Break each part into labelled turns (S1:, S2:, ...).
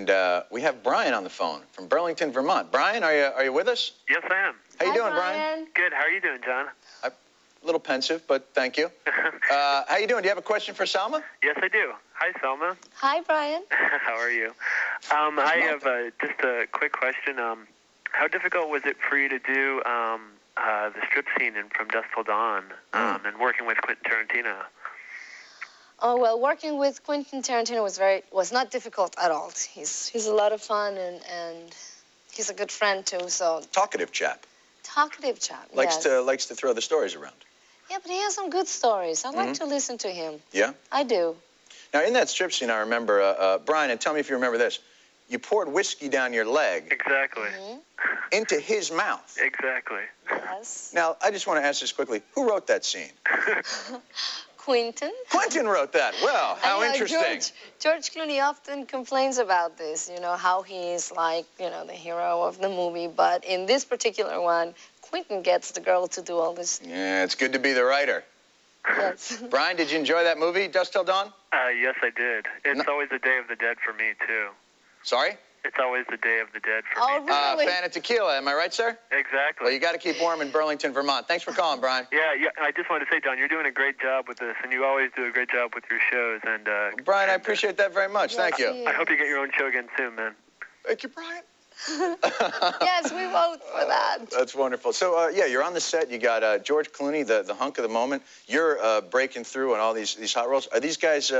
S1: And we have Brian on the phone from Burlington, Vermont. Brian, are you with us?
S2: Yes, I am.
S1: How you doing,
S3: Brian?
S2: Good. How are you doing, John?
S1: A little pensive, but thank you. How you doing? Do you have a question for Salma?
S2: Yes, I do. Hi, Salma.
S3: Hi, Brian.
S2: How are you? I have just a quick question. How difficult was it for you to do the strip scene in From Dusk Till Dawn and working with Quentin Tarantino?
S3: Oh, well, working with Quentin Tarantino was not difficult at all. He's a lot of fun, and he's a good friend, too, so...
S1: Talkative chap.
S3: Talkative chap,
S1: likes
S3: yes.
S1: to throw the stories around.
S3: Yeah, but he has some good stories. I like to listen to him.
S1: Yeah?
S3: I do.
S1: Now, in that strip scene, I remember, Brian, and tell me if you remember this, you poured whiskey down your leg.
S2: Exactly.
S1: Into his mouth.
S2: Exactly.
S3: Yes.
S1: Now, I just want to ask this quickly. Who wrote that scene?
S3: Quentin.
S1: Quentin wrote that. Well, how interesting.
S3: George Clooney often complains about this, you know, how he's like, you know, the hero of the movie. But in this particular one, Quentin gets the girl to do all this.
S1: Yeah, it's good to be the writer.
S3: Yes.
S1: Brian, did you enjoy that movie, Dusk Till Dawn?
S2: Yes, I did. It's always the Day of the Dead for me, too.
S1: Sorry?
S2: It's always the Day of the Dead for
S3: Oh,
S2: me.
S3: really?
S1: Fan of tequila, am I right, sir?
S2: Exactly.
S1: Well, you got to keep warm in Burlington, Vermont. Thanks for calling, Brian.
S2: Yeah, I just wanted to say, John, you're doing a great job with this, and you always do a great job with your shows. And
S1: Brian, I appreciate that very much. Thank you.
S2: I hope you get your own show again soon, man.
S1: Thank you, Brian.
S3: Yes, we vote for that.
S1: That's wonderful. So, yeah, you're on the set. You got George Clooney, the hunk of the moment. You're breaking through on all these hot roles. Are these guys...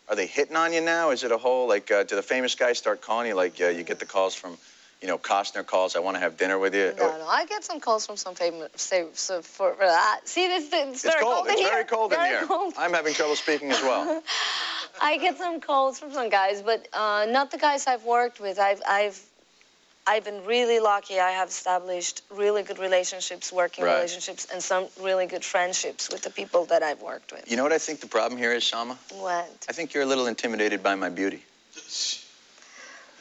S1: are they hitting on you now? Is it a whole, like, do the famous guys start calling you? Like, you get the calls from, you know, Costner calls, I want to have dinner with you?
S3: No, I get some calls from some famous, for that. See, it's very cold in here.
S1: It's very cold in here.
S3: Cold.
S1: I'm having trouble speaking as well.
S3: I get some calls from some guys, but not the guys I've worked with. I've been really lucky. I have established really good relationships, working relationships, and some really good friendships with the people that I've worked with.
S1: You know what I think the problem here is, Salma?
S3: What?
S1: I think you're a little intimidated by my beauty.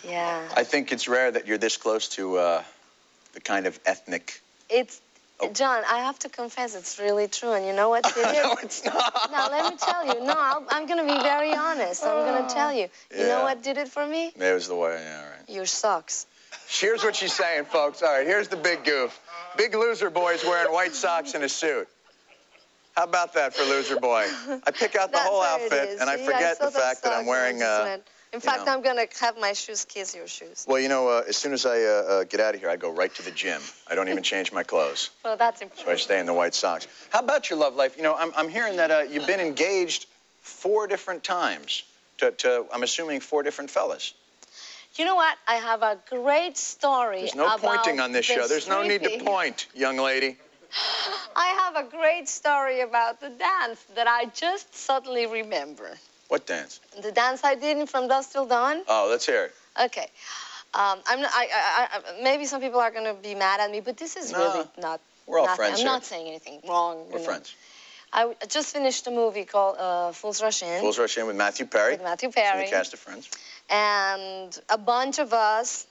S3: Yeah.
S1: I think it's rare that you're this close to the kind of ethnic...
S3: John, I have to confess, it's really true. And you know what?
S1: No, it's not.
S3: Now, let me tell you. No, I'm going to be very honest. I'm going to tell you. You know what did it for me?
S1: It was the way, yeah, right.
S3: Your socks.
S1: Here's what she's saying, folks. All right, here's the big goof. Big loser boy's wearing white socks and a suit. How about that for loser boy? I pick out the whole outfit, and I forget the fact that I'm wearing...
S3: In fact, I'm going to have my shoes kiss your shoes.
S1: Well, you know, as soon as I get out of here, I go right to the gym. I don't even change my clothes.
S3: Well, that's important.
S1: So I stay in the white socks. How about your love life? You know, I'm hearing that you've been engaged 4 different times to I'm assuming, 4 different fellas.
S3: You know what? I have a great story.
S1: There's no pointing on this show. There's no need to point, young lady.
S3: I have a great story about the dance that I just suddenly remember.
S1: What dance?
S3: The dance I did in From Dusk Till Dawn.
S1: Oh, let's hear it.
S3: Okay. Maybe some people are going to be mad at me, but this is really not...
S1: We're all friends
S3: I'm
S1: here.
S3: not saying anything wrong.
S1: We're friends.
S3: I just finished a movie called Fools Rush In.
S1: Fools Rush In with Matthew Perry.
S3: With Matthew Perry.
S1: From the cast of Friends.
S3: And a bunch of us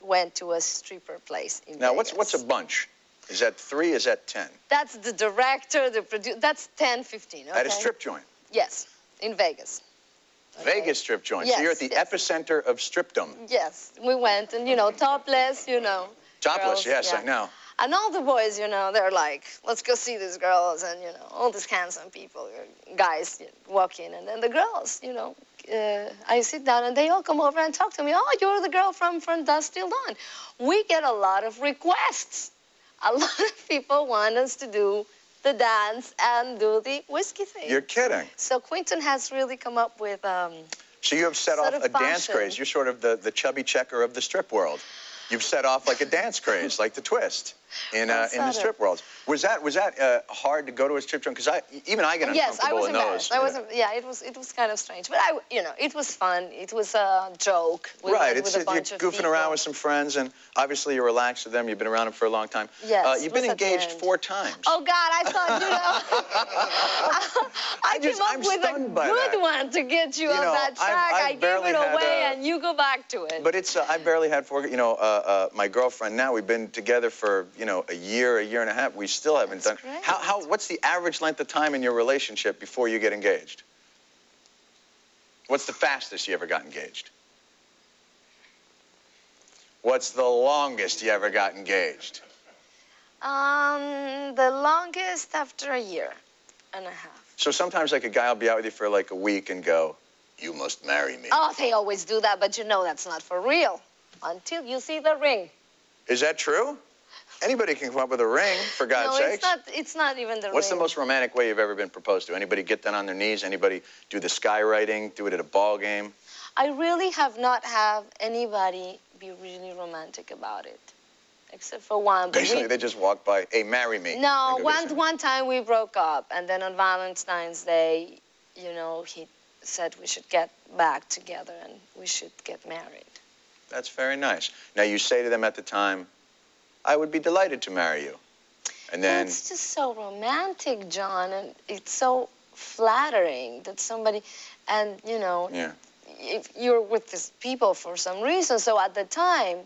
S3: went to a stripper place in Vegas.
S1: Now, what's a bunch? Is that 3? Is that 10?
S3: That's the director, the producer. That's 10, 15, okay?
S1: At a strip joint?
S3: Yes, in Vegas. Okay.
S1: Vegas strip joint.
S3: Yes,
S1: so you're at the epicenter of stripdom.
S3: Yes, we went, and, you know, topless, you know.
S1: Topless,
S3: girls,
S1: yes,
S3: yeah.
S1: I know.
S3: And all the boys, you know, they're like, let's go see these girls, and, you know, all these handsome people, guys walk in, and then the girls, you know, I sit down, and they all come over and talk to me. Oh, you're the girl from Dusk Till Dawn. We get a lot of requests. A lot of people want us to do the dance and do the whiskey thing.
S1: You're kidding.
S3: So Quentin has really come up with
S1: So you have set off a dance craze. You're sort of the chubby checker of the strip world. You've set off like a dance craze, like the twist in the strip world. Was that hard to go to a strip joint? Because even I get uncomfortable in those.
S3: Yeah, it was kind of strange, but you know, it was fun. It was a joke.
S1: Right, you're goofing around with some friends, and obviously you're relaxed with them. You've been around them for a long time.
S3: Yes.
S1: You've been engaged 4 times.
S3: Oh God, I thought, you know, I came up with a good one to get you on that track. I gave it away, and you go back to it.
S1: But it's I barely had 4. You know, my girlfriend now. We've been together for a year and a half. We still haven't done.
S3: Great.
S1: What's the average length of time in your relationship before you get engaged? What's the fastest you ever got engaged? What's the longest you ever got engaged?
S3: The longest after a year and a half.
S1: So sometimes like a guy will be out with you for like a week and go, you must marry me.
S3: Oh, they always do that, but you know that's not for real until you see the ring.
S1: Is that true? Anybody can come up with a ring, for God's sakes.
S3: No, it's not even the ring.
S1: What's the most romantic way you've ever been proposed to? Anybody get down on their knees? Anybody do the skywriting? Do it at a ball game?
S3: I really have not had anybody be really romantic about it, except for one. But
S1: Basically, they just walk by, hey, marry me.
S3: No, one time we broke up, and then on Valentine's Day, you know, he said we should get back together and we should get married.
S1: That's very nice. Now, you say to them at the time, I would be delighted to marry you. And then...
S3: It's just so romantic, John, and it's so flattering that somebody, and, you know, if you're with these people for some reason, so at the time,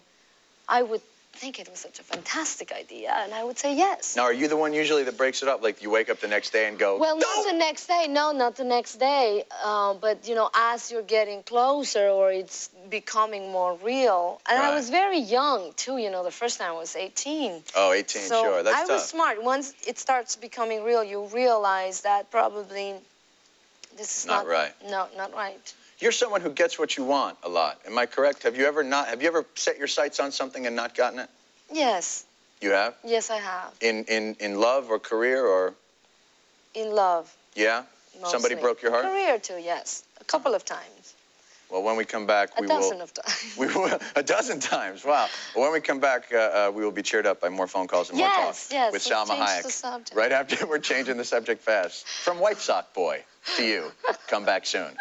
S3: I would think it was such a fantastic idea, and I would say yes.
S1: Now, are you the one usually that breaks it up? Like, you wake up the next day and go,
S3: well, not the next day. No, not the next day. But, you know, as you're getting closer or it's becoming more real. And I was very young, too. You know, the first time I was 18.
S1: Oh, 18,
S3: so
S1: sure. That's tough.
S3: I was smart. Once it starts becoming real, you realize that probably this is not
S1: right.
S3: No, not right.
S1: You're someone who gets what you want a lot. Am I correct? Have you ever set your sights on something and not gotten it?
S3: Yes.
S1: You have?
S3: Yes, I have.
S1: In love or career or?
S3: In love.
S1: Yeah?
S3: Mostly.
S1: Somebody broke your heart?
S3: Career too, yes. A couple of times.
S1: Well, when we come back,
S3: a dozen of times.
S1: We will, a dozen times, wow. Well, when we come back, we will be cheered up by more phone calls and more talk with Salma Hayek. Right after we're changing the subject fast. From White Sox Boy to you. Come back soon.